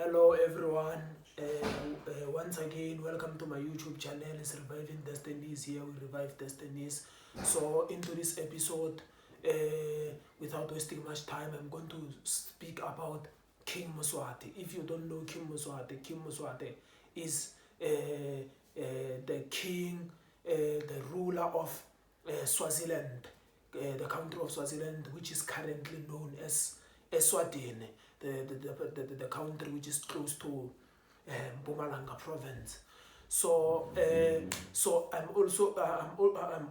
Hello everyone. Once again, welcome to my YouTube channel. It's Reviving Destinies. Here we revive destinies. So into this episode, without wasting much time, I'm going to speak about King Mswati. If you don't know King Mswati is the king, the ruler of Swaziland, the country of Swaziland, which is currently known as Eswatini, the country which is close to Mpumalanga province. So I'm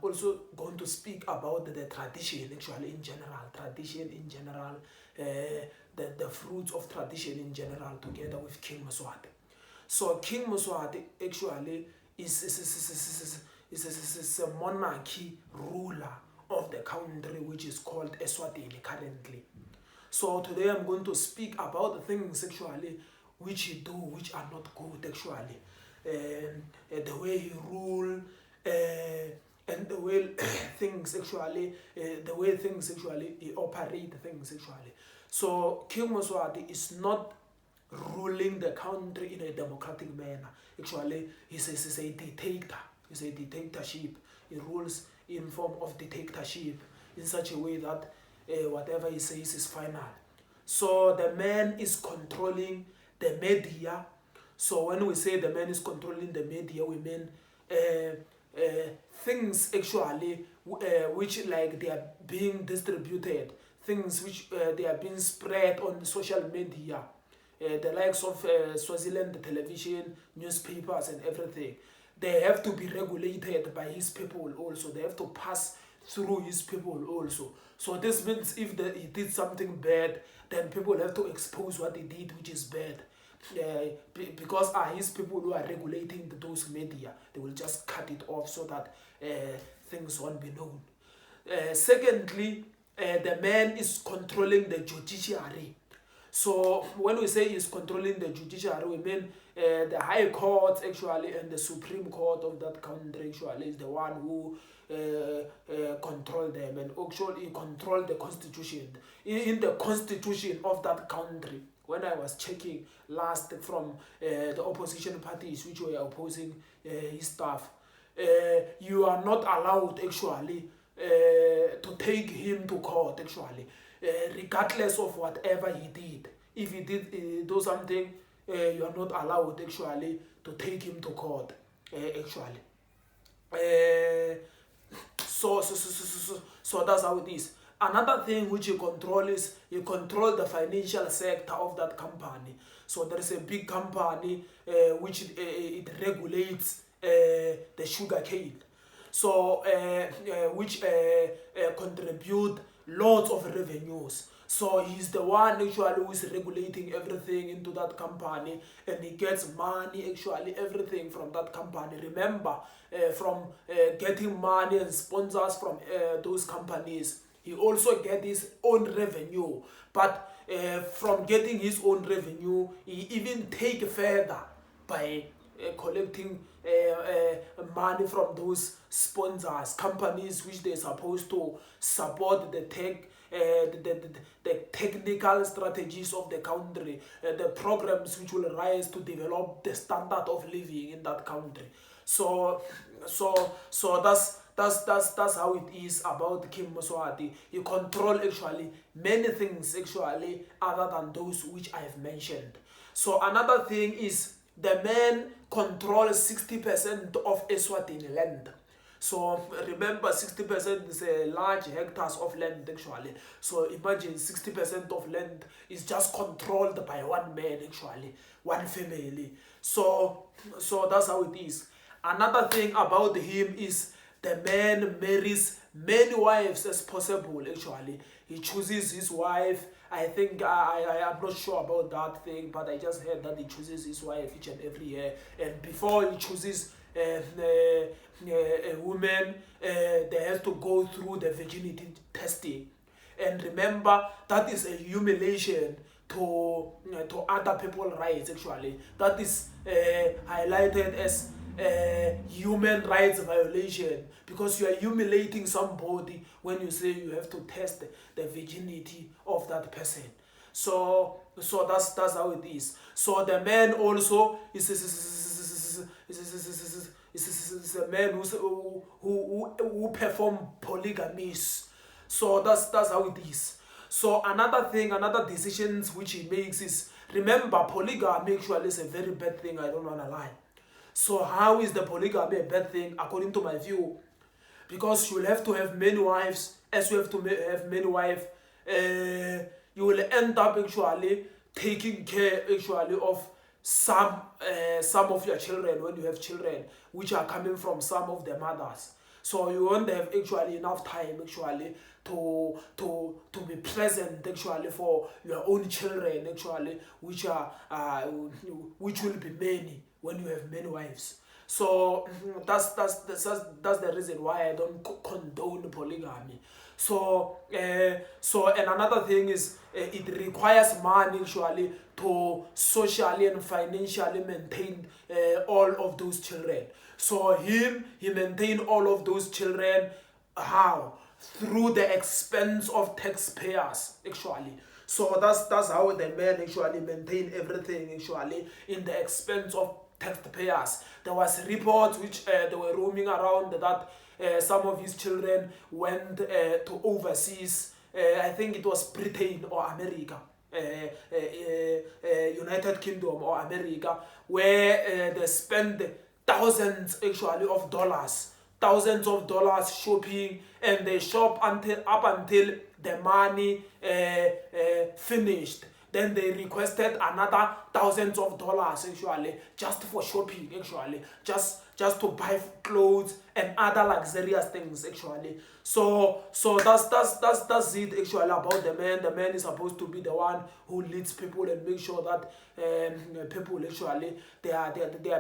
also going to speak about the tradition actually in general, the fruits of tradition in general, together with King Maswati. So King Maswati actually is a monarchy ruler of the country which is called Eswatini currently. So today I'm going to speak about the things actually which he do, which are not good actually, the way he rule, and the way things actually, he operate things actually. So King Mswati is not ruling the country in a democratic manner. Actually, he's a dictator. It's a dictatorship. He rules in form of dictatorship in such a way that whatever he says is final. So the man is controlling the media. So when we say the man is controlling the media, we mean things actually which like they are being distributed, things which they are being spread on social media, the likes of Swaziland television, newspapers and everything. They have to be regulated by his people also. They have to pass through his people also. So this means if he did something bad, then people have to expose what he did, which is bad. Because his people who are regulating those media, they will just cut it off so that things won't be known. Secondly, the man is controlling the judiciary. So when we say he's controlling the judiciary, we mean the high court actually and the supreme court of that country actually is the one who control them, and actually control the constitution. In the constitution of that country, when I was checking last from the opposition parties which were opposing his stuff, you are not allowed actually to take him to court actually, regardless of whatever he did. If he did do something, you are not allowed actually to take him to court actually. So that's how it is. Another thing which you control is you control the financial sector of that company. So there is a big company which it regulates the sugar cane. So which contribute lots of revenues. So he's the one actually who is regulating everything into that company, and he gets money actually everything from that company. Remember, from getting money and sponsors from those companies, he also gets his own revenue. But from getting his own revenue, he even take further by collecting money from those sponsors, companies which they're supposed to support the technical strategies of the country, the programs which will rise to develop the standard of living in that country. So that's how it is about King Mswati. You control actually many things actually other than those which I have mentioned. So another thing is the man controls 60% of Eswatini land. So remember, 60% is a large hectares of land actually. So imagine 60% of land is just controlled by one man actually, one family. So that's how it is. Another thing about him is the man marries many wives as possible actually. He chooses his wife. I think I'm not sure about that thing, but I just heard that he chooses his wife each and every year. And before he chooses a woman, they have to go through the virginity testing. And remember, that is a humiliation to other people's rights actually. That is highlighted as human rights violation, because you are humiliating somebody when you say you have to test the virginity of that person. So that's how it is. So the man also is a man who perform polygamies. So that's how it is. So another decisions which he makes is, remember, polygamy actually is a very bad thing. I don't wanna lie. So how is the polygamy a bad thing according to my view? Because you will have to have many wives. As you have to have many wives, you will end up actually taking care actually of some of your children when you have children which are coming from some of the mothers. So you won't have actually enough time actually to be present actually for your own children actually, which will be many when you have many wives. So that's the reason why I don't condone polygamy. So and another thing is, it requires money actually to socially and financially maintain all of those children. So he maintain all of those children how? Through the expense of taxpayers actually. So that's how the man actually maintain everything actually in the expense of taxpayers. There was reports which they were roaming around that some of his children went to overseas. I think it was Britain or America, United Kingdom or America, where they spent thousands actually of dollars, shopping, and they shop until the money finished. Then they requested another thousands of dollars actually just for shopping actually, just to buy clothes and other luxurious things actually. So that's it actually about the man. The man is supposed to be the one who leads people and make sure that people actually they are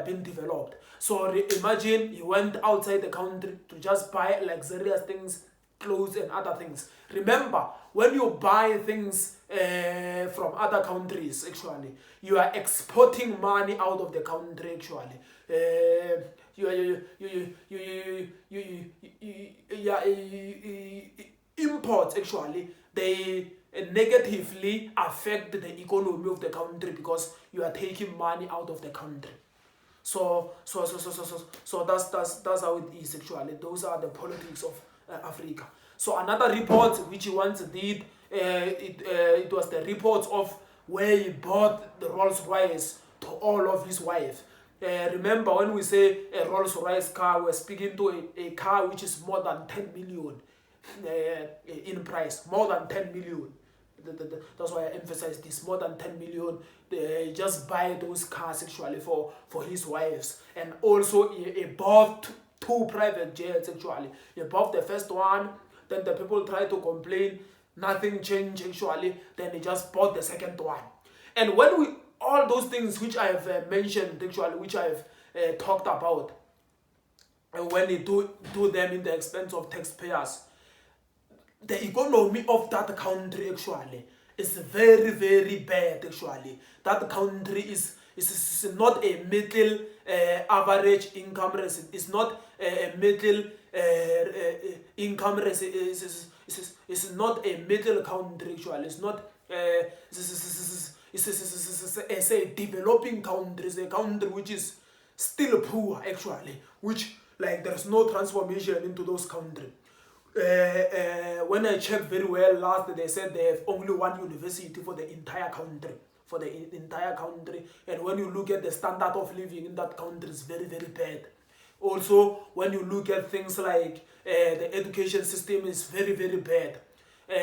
being developed. So imagine he went outside the country to just buy luxurious things, clothes and other things. Remember, when you buy things from other countries actually, you are exporting money out of the country actually. Imports actually, they negatively affect the economy of the country because you are taking money out of the country. So that's how it is actually. Those are the politics of Africa. So another report which he once did, it was the report of where he bought the Rolls Royce to all of his wives. Remember, when we say a Rolls Royce car, we're speaking to a car which is more than 10 million in price, more than 10 million. That's why I emphasize this, more than 10 million. They just buy those cars actually for his wives. And also he bought two private jets actually. He bought the first one, then the people try to complain, nothing changed actually, then he just bought the second one. And when all those things which I have mentioned actually, which I have talked about, and when they do them in the expense of taxpayers, the economy of that country actually is very, very bad actually. That country is not a middle average income resident. It's not a middle income resident. It's not a middle country actually. It's not it's a developing country. It's a country which is still poor actually, which like there's no transformation into those countries. When I checked very well last, they said they have only one university for the entire country. And when you look at the standard of living in that country, it's very, very bad. Also, when you look at things like the education system is very, very bad.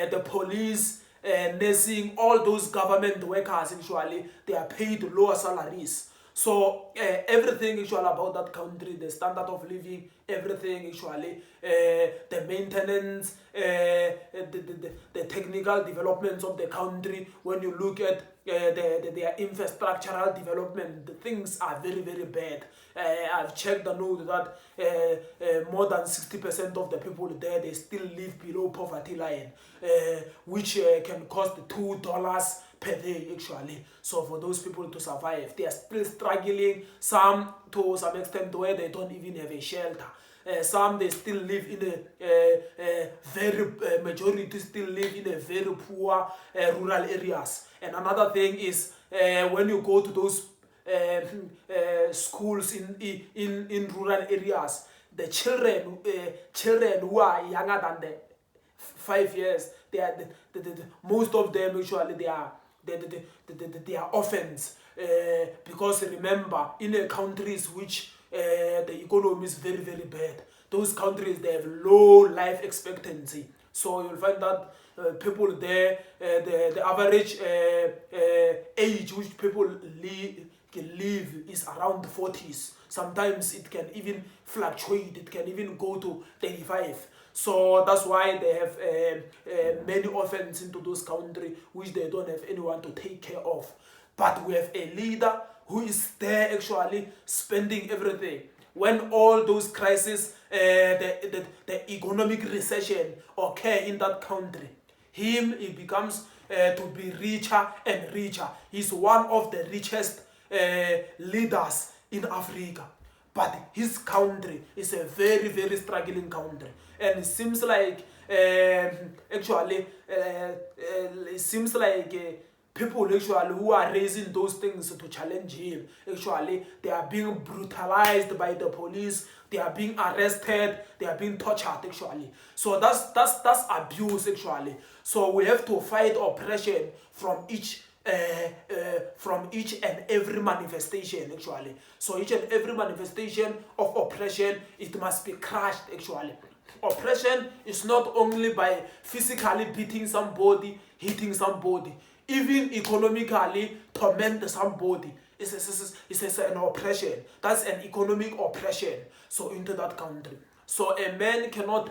The police, nursing, all those government workers actually, they are paid lower salaries. So everything actually about that country, the standard of living, everything actually, the maintenance, the technical developments of the country, when you look at their infrastructural development, the things are very, very bad. I've checked the note that more than 60% of the people there, they still live below poverty line, which can cost $2 per day actually. So for those people to survive, they are still struggling, some to some extent where they don't even have a shelter. Some they still live in a very majority still live in a very poor rural areas. And another thing is when you go to those schools in rural areas, the children who are younger than the 5 years, they are most of them actually they are orphans, because remember, in the countries which the economy is very bad, those countries they have low life expectancy. So you'll find that people there, the average age which people live is around the 40s. Sometimes it can even fluctuate, it can even go to 35. So that's why they have many orphans into those countries which they don't have anyone to take care of. But we have a leader who is there actually spending everything. When all those crises, the economic recession occur in that country, he becomes to be richer and richer. He's one of the richest leaders in Africa. But his country is a very struggling country. And it seems like, actually, it seems like people actually who are raising those things to challenge him, actually, they are being brutalized by the police, they are being arrested, they are being tortured, actually. So that's abuse, actually. So we have to fight oppression from each and every manifestation, actually. So each and every manifestation of oppression, it must be crushed, actually. Oppression is not only by physically beating somebody, hitting somebody, even economically torment somebody. It's an oppression. That's an economic oppression. So into that country. So a man cannot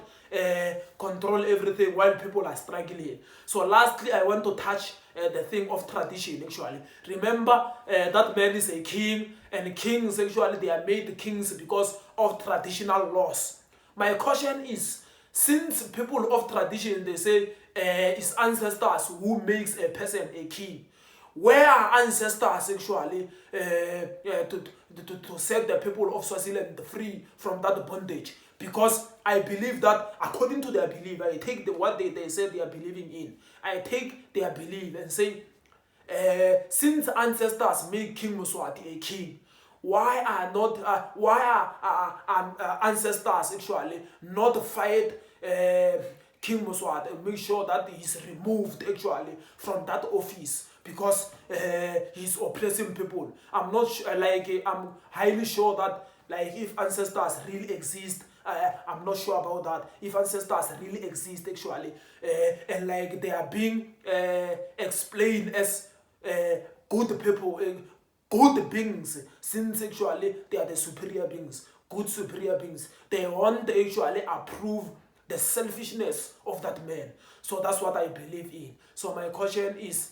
control everything while people are struggling. So lastly, I want to touch the thing of tradition, actually. Remember, that man is a king, and kings, actually, they are made kings because of traditional laws. My question is, since people of tradition, they say it's ancestors who makes a person a king, where are ancestors actually to set the people of Swaziland free from that bondage? Because I believe that according to their belief, I take what they say they are believing in. I take their belief and say, since ancestors made King Mswati a king, why are ancestors actually not fight King Maswati and make sure that he's removed actually from that office, because he's oppressing people? I'm not I'm highly sure that, like, if ancestors really exist, I'm not sure about that. If ancestors really exist actually, and like they are being explained as good people, good beings, since actually they are the superior beings, good superior beings, they want to actually approve the selfishness of that man. So that's what I believe in. So my question is,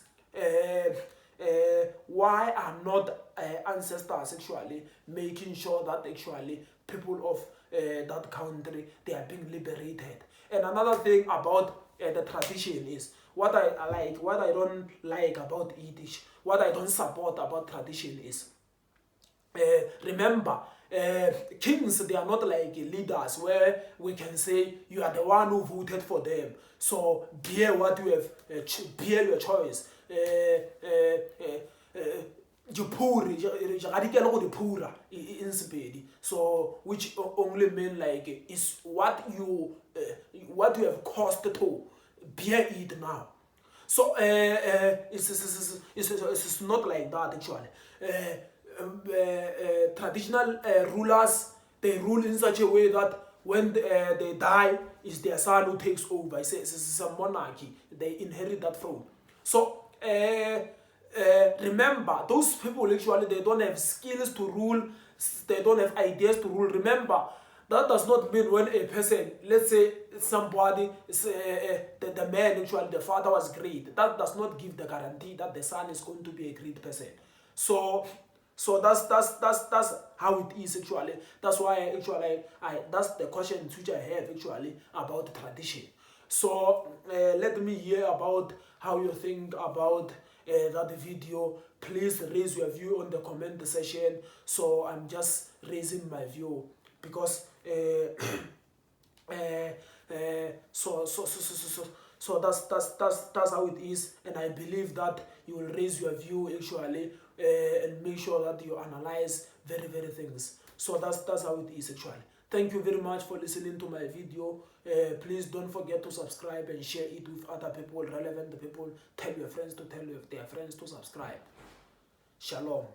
why are not ancestors actually making sure that actually people of that country, they are being liberated? And another thing about the tradition is, what I like, what I don't like about it, what I don't support about tradition is, remember, kings, they are not like leaders where we can say you are the one who voted for them, so bear what you have, bear your choice. So which only mean like is what you have caused to bear it now. So it's not like that actually. Traditional rulers, they rule in such a way that when they die, it's their son who takes over. It's a monarchy. They inherit that throne. So remember, those people actually, they don't have skills to rule. They don't have ideas to rule. Remember, that does not mean when a person, let's say somebody, the man actually, the father was great. That does not give the guarantee that the son is going to be a great person. So that's how it is actually. That's why actually that's the questions which I have actually about tradition. So let me hear about how you think about that video, please raise your view on the comment section. So I'm just raising my view because so that's how it is, and I believe that you will raise your view actually, and make sure that you analyze very things. So that's how it is actually. Thank you very much for listening to my video. Please don't forget to subscribe and share it with other people, relevant people. Tell your friends to tell their friends to subscribe. Shalom.